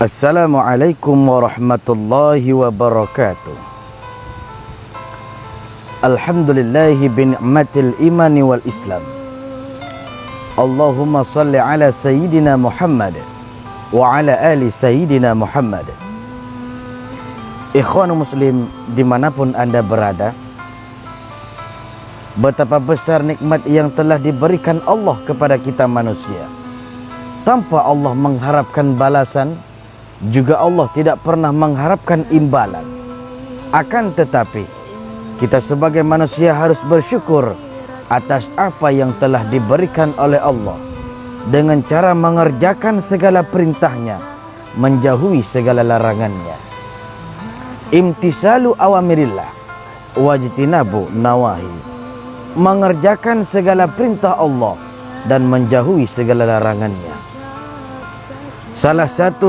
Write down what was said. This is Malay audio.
Assalamualaikum warahmatullahi wabarakatuh. Alhamdulillahi binikmatil imani wal islam. Allahumma salli ala sayyidina Muhammad wa ala ali sayyidina Muhammad. Ikhwan muslim dimanapun anda berada, betapa besar nikmat yang telah diberikan Allah kepada kita manusia. Tanpa Allah mengharapkan balasan, juga Allah tidak pernah mengharapkan imbalan. Akan tetapi, kita sebagai manusia harus bersyukur atas apa yang telah diberikan oleh Allah, dengan cara mengerjakan segala perintahnya, menjauhi segala larangannya. Imtisalu awamirillah wajtinabu nawahi. Mengerjakan segala perintah Allah dan menjauhi segala larangannya. Salah satu